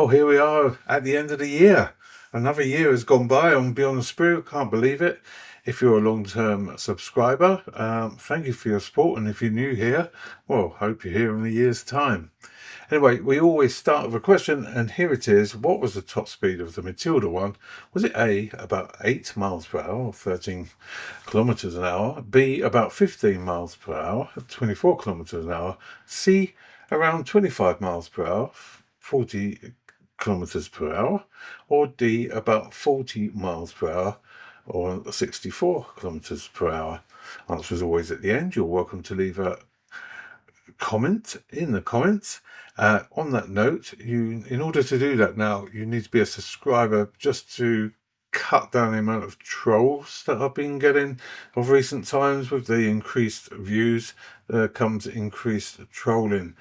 here we are at the end of the year. Another year has gone by on Beyond the Sprue. Can't believe it. If you're a long-term subscriber, thank you for your support. And if you're new here, well, hope you're here in a year's time. Anyway, we always start with a question, and here it is. What was the top speed of the Matilda one? Was it A, about 8 miles per hour, or 13 kilometers an hour? B, about 15 miles per hour, 24 kilometers an hour? C, around 25 miles per hour, 40 kilometers per hour? Or D, about 40 miles per hour, or 64 kilometers per hour? Answer is always at the end. You're welcome to leave a comment in the comments. On that note, in order to do that now, you need to be a subscriber just to cut down the amount of trolls that I've been getting of recent times. With the increased views comes increased trolling,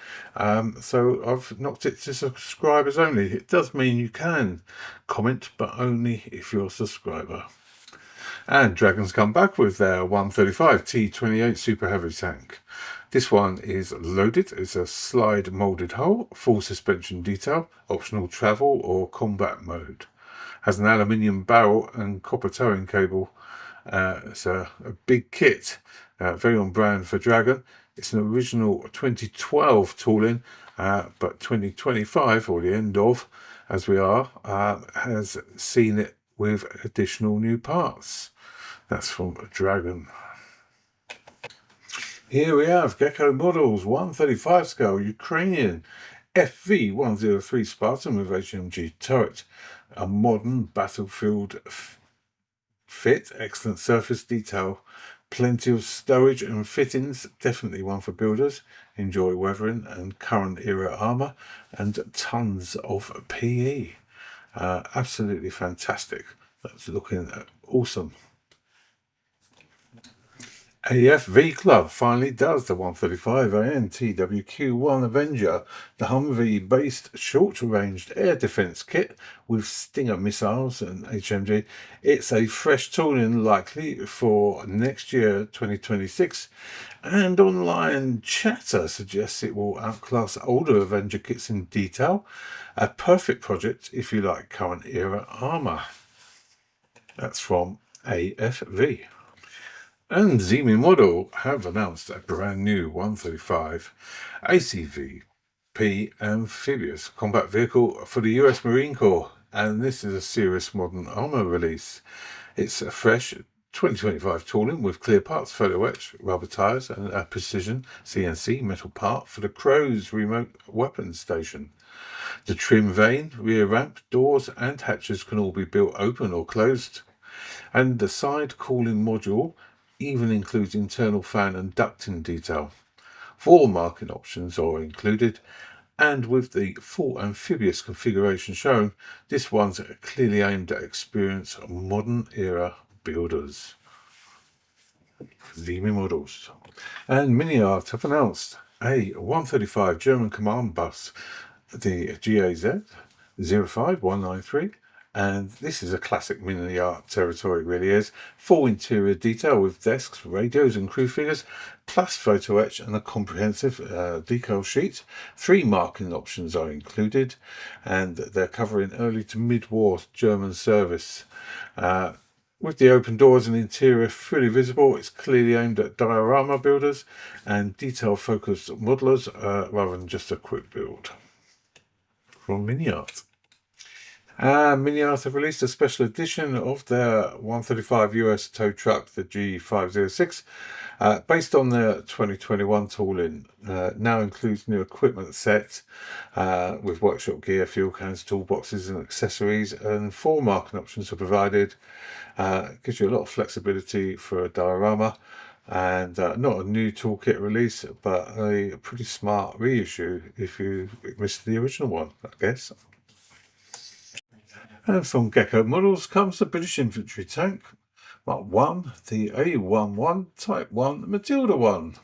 so I've knocked it to subscribers only. It does mean you can comment, but only if you're a subscriber. And Dragon's come back with their 135 T28 Super Heavy Tank. This one is loaded. It's a slide moulded hull, full suspension detail, optional travel or combat mode. Has an aluminium barrel and copper towing cable. It's a big kit, very on brand for Dragon. It's an original 2012 tooling, but 2025, or the end of, as we are, has seen it with additional new parts. That's from Dragon. Here we have Gecko Models 135 scale Ukrainian FV103 Spartan with HMG turret. A modern battlefield fit, excellent surface detail, plenty of stowage and fittings, definitely one for builders. Enjoy weathering and current era armour, and tons of PE. Absolutely fantastic. That's looking awesome. AFV Club finally does the 135 AN/TWQ1 Avenger, the Humvee-based short-ranged air defence kit with Stinger missiles and HMG. It's a fresh tooling likely for next year, 2026, and online chatter suggests it will outclass older Avenger kits in detail. A perfect project if you like current era armour. That's from AFV. And MiniArt have announced a brand new 135 ACVP amphibious combat vehicle for the US Marine Corps, and this is a serious modern armour release. It's a fresh 2025 tooling with clear parts, photo etch, rubber tyres, and a precision CNC metal part for the Crow's remote weapons station. The trim vane, rear ramp, doors, and hatches can all be built open or closed, and the side cooling module even includes internal fan and ducting detail. 4 marking options are included, and with the full amphibious configuration shown, this one's clearly aimed at experienced modern era builders. Meng Models. And MiniArt have announced a 135 German command bus, the GAZ 05193. And this is a classic MiniArt territory, it really is. Full interior detail with desks, radios and crew figures, plus photo etch and a comprehensive decal sheet. 3 marking options are included, and they're covering early to mid-war German service. With the open doors and interior fully visible, it's clearly aimed at diorama builders and detail-focused modelers rather than just a quick build. From MiniArt. MiniArt have released a special edition of their 135 US tow truck, the G506, based on their 2021 tooling. Now includes new equipment set with workshop gear, fuel cans, toolboxes and accessories, and 4 marking options are provided. Gives you a lot of flexibility for a diorama, and not a new toolkit release, but a pretty smart reissue if you missed the original one, I guess. And from Gecko Models comes the British infantry tank, Mark 1, the A11 Type 1 Matilda 1.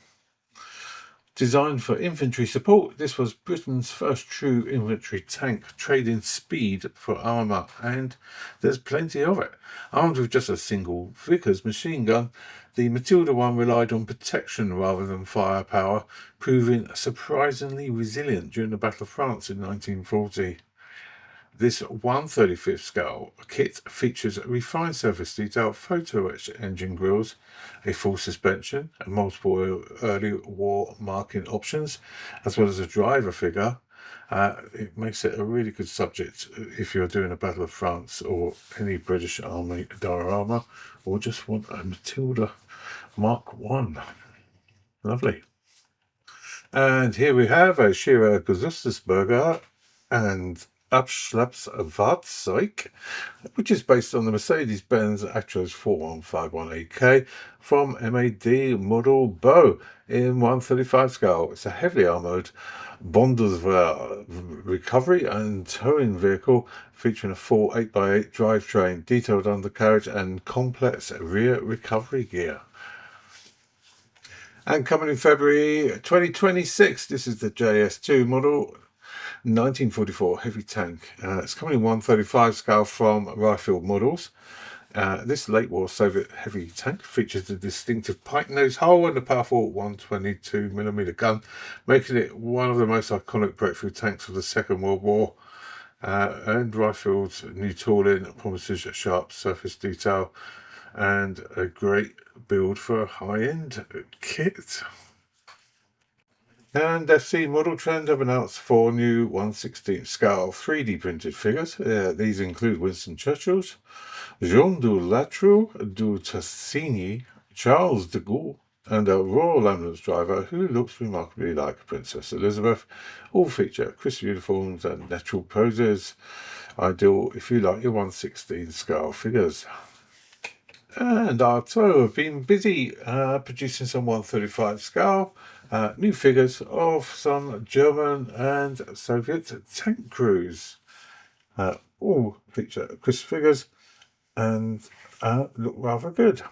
Designed for infantry support, this was Britain's first true infantry tank, trading speed for armour, and there's plenty of it. Armed with just a single Vickers machine gun, the Matilda 1 relied on protection rather than firepower, proving surprisingly resilient during the Battle of France in 1940. This 1/35 scale kit features refined surface detail, photo etched engine grills, a full suspension, and multiple early war marking options, as well as a driver figure. It makes it a really good subject if you're doing a Battle of France or any British Army diorama, or just want a Matilda Mark 1. Lovely. And here we have a Schierer Gesustusberger and Abschleppfahrzeug, which is based on the Mercedes-Benz Actros 41518K from MAD model Beau in 1/35 scale. It's a heavily armoured Bundeswehr recovery and towing vehicle featuring a full 8x8 drivetrain, detailed undercarriage and complex rear recovery gear. And coming in February 2026, this is the JS2 model 1944 heavy tank. It's coming in 1/35 scale from Rifle Models. This late war Soviet heavy tank features a distinctive pike nose hull and a powerful 122mm gun, making it one of the most iconic breakthrough tanks of the Second World War. And Rifle's new tooling promises a sharp surface detail and a great build for a high-end kit. And FC Model Trend have announced 4 new 1/16 scale 3D printed figures. These include Winston Churchill's, Jean du Latru du Tassini, Charles de Gaulle, and a Royal Ambulance driver who looks remarkably like Princess Elizabeth. All feature crisp uniforms and natural poses, ideal if you like your 1/16 scale figures. And Arto have been busy producing some 1/35 scale new figures of some German and Soviet tank crews. All feature crisp figures and look rather good.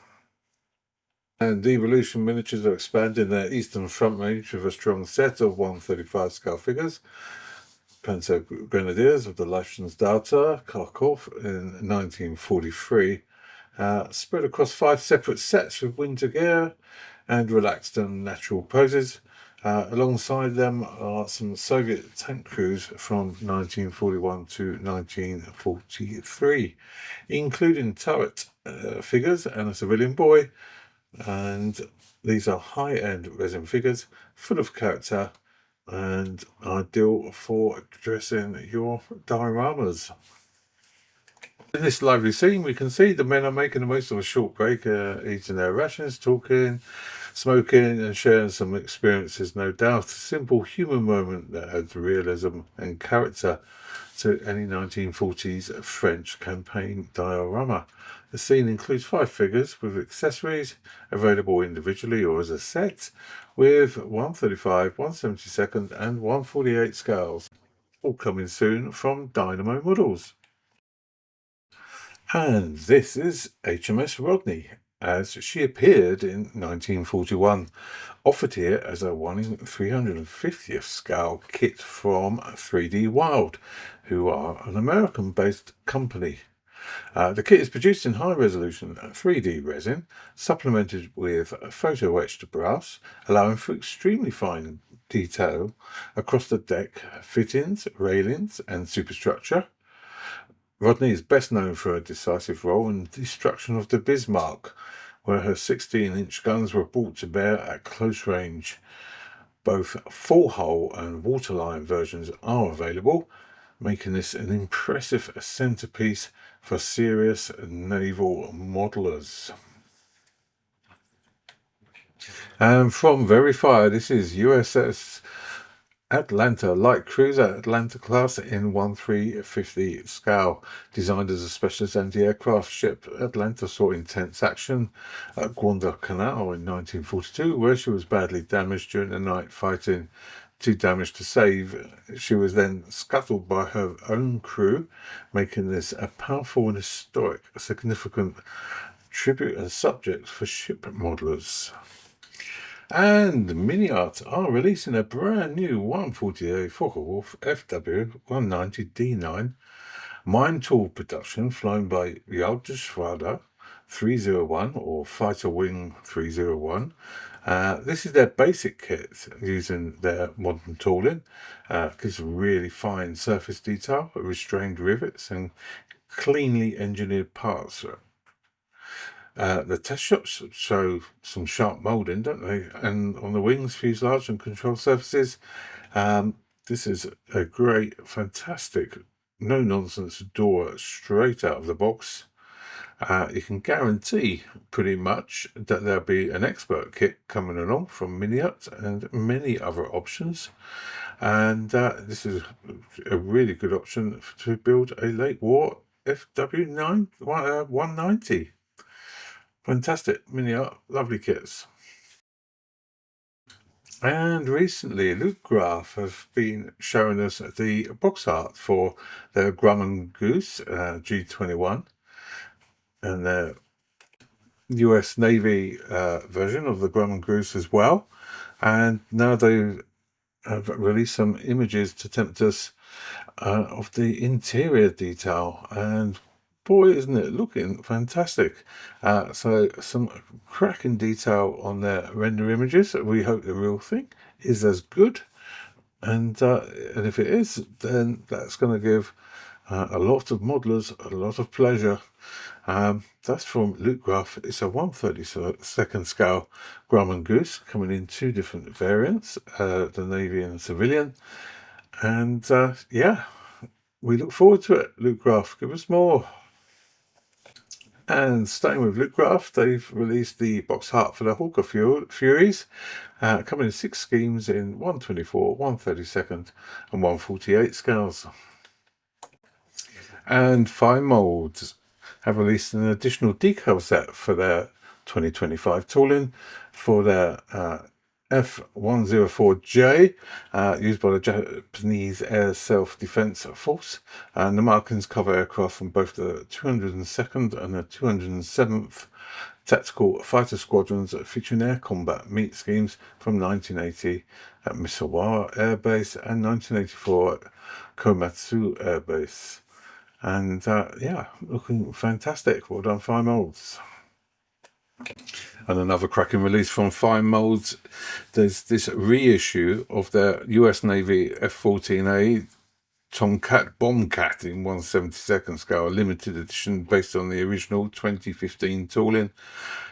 And Evolution Miniatures are expanding their Eastern Front range with a strong set of 1/35 scale figures. Panzer Grenadiers of the Leibstandarte Kharkov in 1943. Spread across 5 separate sets with winter gear and relaxed and natural poses. Alongside them are some Soviet tank crews from 1941 to 1943, including turret figures and a civilian boy. And these are high-end resin figures full of character and ideal for dressing your dioramas. In this lively scene, we can see the men are making the most of a short break, eating their rations, talking, smoking, and sharing some experiences, no doubt. A simple human moment that adds realism and character to any 1940s French campaign diorama. The scene includes 5 figures with accessories available individually or as a set, with 1/35, 1/72, and 1/48 scales, all coming soon from Dynamo Models. And this is HMS Rodney, as she appeared in 1941, offered here as a 1/350th scale kit from 3D Wild, who are an American-based company. The kit is produced in high-resolution 3D resin, supplemented with photo-etched brass, allowing for extremely fine detail across the deck, fittings, railings, and superstructure. Rodney is best known for her decisive role in the destruction of the Bismarck, where her 16-inch guns were brought to bear at close range. Both full hull and waterline versions are available, making this an impressive centerpiece for serious naval modelers. And from Verify, this is USS Atlanta light cruiser Atlanta class in 1/350 scale. Designed as a specialist anti-aircraft ship, Atlanta saw intense action at Guadalcanal in 1942, where she was badly damaged during the night fighting. Too damaged to save, she was then scuttled by her own crew, making this a powerful and historic, significant tribute and subject for ship modelers. And MiniArt are releasing a brand new 148 Focke-Wulf FW190D9 mine tool production flown by Jaude Schwader 301 or Fighter Wing 301. This is their basic kit using their modern tooling. Gives really fine surface detail, restrained rivets, and cleanly engineered parts. The test shots show some sharp moulding, don't they? And on the wings, fuselage, and control surfaces, this is a great, fantastic, no-nonsense door straight out of the box. You can guarantee pretty much that there'll be an expert kit coming along from MiniArt and many other options. And this is a really good option to build a late war FW9 190. Fantastic MiniArt, lovely kits. And recently, Luke Graf have been showing us the box art for the Grumman Goose G21 and the US Navy version of the Grumman Goose as well. And now they have released some images to tempt us of the interior detail, and boy, isn't it looking fantastic. So some cracking detail on their render images. We hope the real thing is as good, and if it is, then that's going to give a lot of modelers a lot of pleasure. That's from Luke Gruff. It's a 1/32 scale Grumman Goose, coming in two different variants, the Navy and civilian. And yeah, we look forward to it. Luke Gruff, give us more. And staying with Luke Gruff, they've released the box art for the Hawker Furies, coming in 6 schemes in 1/24, 1/32, and 1/48 scales. And Fine Molds have released an additional decal set for their 2025 tooling for their F-104J, used by the Japanese Air Self-Defense Force, and the markings cover aircraft from both the 202nd and the 207th Tactical Fighter Squadrons, featuring air combat meet schemes from 1980 at Misawa Air Base and 1984 at Komatsu Air Base. And yeah, looking fantastic. Well done, Fine Molds. And another cracking release from Fine Molds. There's this reissue of their US Navy F-14A Tomcat Bombcat in 1/72 scale, a limited edition based on the original 2015 tooling.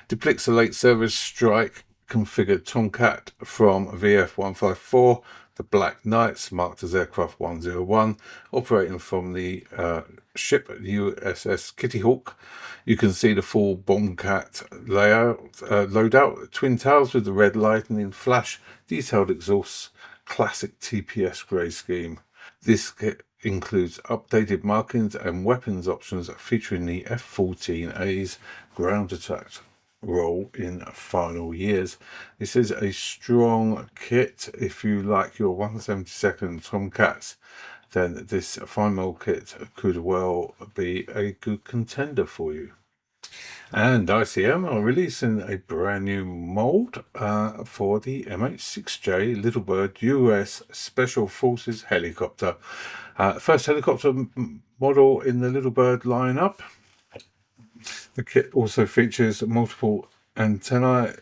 Depicts a late service strike configured Tomcat from VF 154, the Black Knights, marked as aircraft 101, operating from the ship USS Kitty Hawk. You can see the full Bombcat layout, loadout, twin towers with the red lightning flash, detailed exhausts, classic TPS grey scheme. This kit includes updated markings and weapons options featuring the F-14A's ground attack role in final years. This is a strong kit. If you like your 1/72 Tomcats, then this Fine Mold kit could well be a good contender for you. And ICM are releasing a brand new mold for the MH6J Little Bird US Special Forces helicopter. First helicopter model in the Little Bird lineup. The kit also features multiple antenna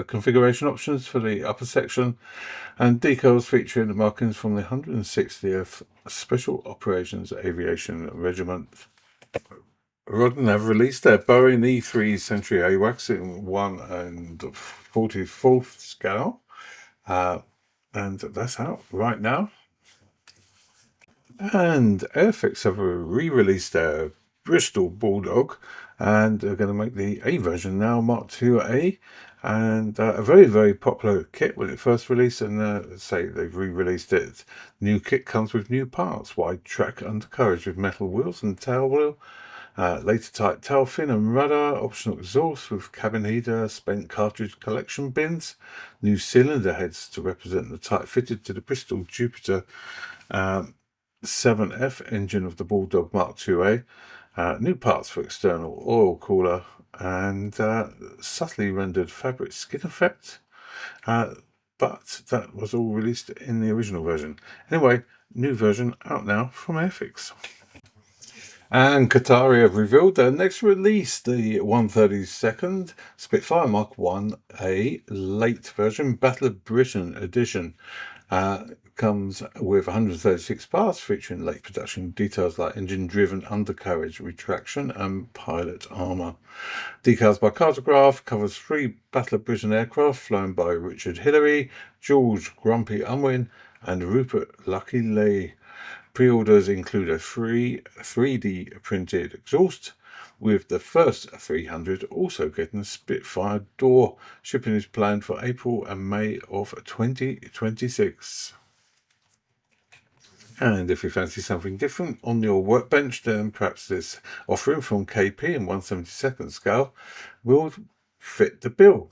configuration options for the upper section, and decals featuring the markings from the 160th Special Operations Aviation Regiment. Rodden have released their Boeing E3 Century AWACS in 1/44 scale, and that's out right now. And Airfix have re-released their Bristol Bulldog, and they're going to make the A version now, Mark II-A, and a very, very popular kit when it first released, and say they've re-released it. New kit comes with new parts, wide track undercarriage with metal wheels and tail wheel, later type tail fin and rudder, optional exhaust with cabin heater, spent cartridge collection bins, new cylinder heads to represent the type fitted to the Bristol Jupiter 7F engine of the Bulldog Mark II-A, new parts for external oil cooler, and subtly rendered fabric skin effect, but that was all released in the original version. Anyway, new version out now from Airfix. And Kotare have revealed their next release, the 132nd Spitfire Mark 1A late version Battle of Britain edition. Comes with 136 parts featuring late production details like engine-driven undercarriage, retraction and pilot armour. Decals by Cartograph, covers 3 Battle of Britain aircraft flown by Richard Hillary, George Grumpy Unwin and Rupert Lucky Lee. Pre-orders include a free 3D printed exhaust, with the first 300 also getting a Spitfire door. Shipping is planned for April and May of 2026. And if you fancy something different on your workbench, then perhaps this offering from KP in 1/72 scale will fit the bill.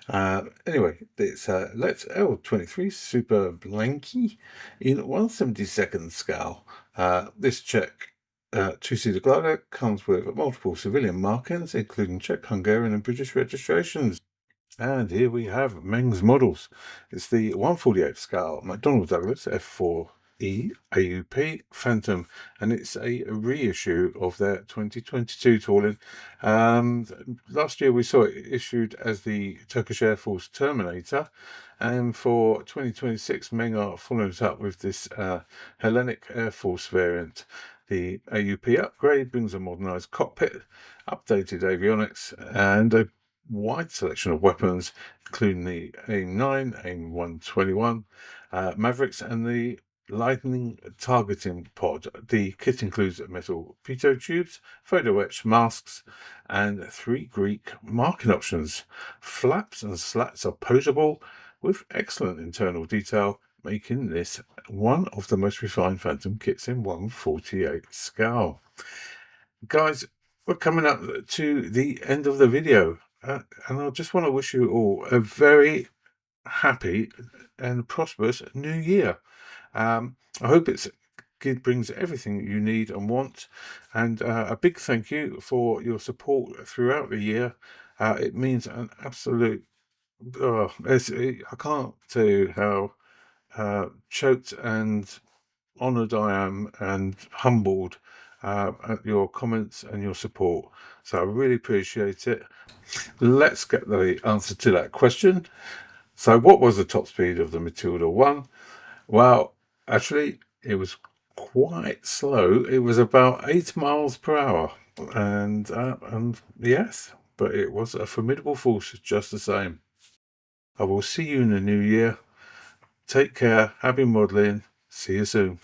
Anyway, it's Let's L23 Super Blanky in 1/72 scale. This Czech two-seater glider comes with multiple civilian markings, including Czech, Hungarian, and British registrations. And here we have Meng's Models. It's the 1/48 scale McDonnell Douglas F4E AUP Phantom, and it's a reissue of their 2022 tooling. Last year we saw it issued as the Turkish Air Force Terminator, and for 2026 Meng are following it up with this Hellenic Air Force variant. The AUP upgrade brings a modernised cockpit, updated avionics, and a wide selection of weapons, including the AIM-9, AIM-121, Mavericks, and the lightning targeting pod. The kit includes metal pitot tubes, photo etch masks, and 3 Greek marking options. Flaps and slats are posable with excellent internal detail, making this one of the most refined Phantom kits in 1/48 scale. Guys, we're coming up to the end of the video, and I just want to wish you all a very happy and prosperous new year. I hope it brings everything you need and want, and a big thank you for your support throughout the year. It means an absolute. I can't tell you how choked and honoured I am and humbled at your comments and your support. So I really appreciate it. Let's get the answer to that question. So what was the top speed of the Matilda 1? Well, actually, it was quite slow. It was about 8 miles per hour. And yes, but it was a formidable force just the same. I will see you in the new year. Take care. Happy modelling. See you soon.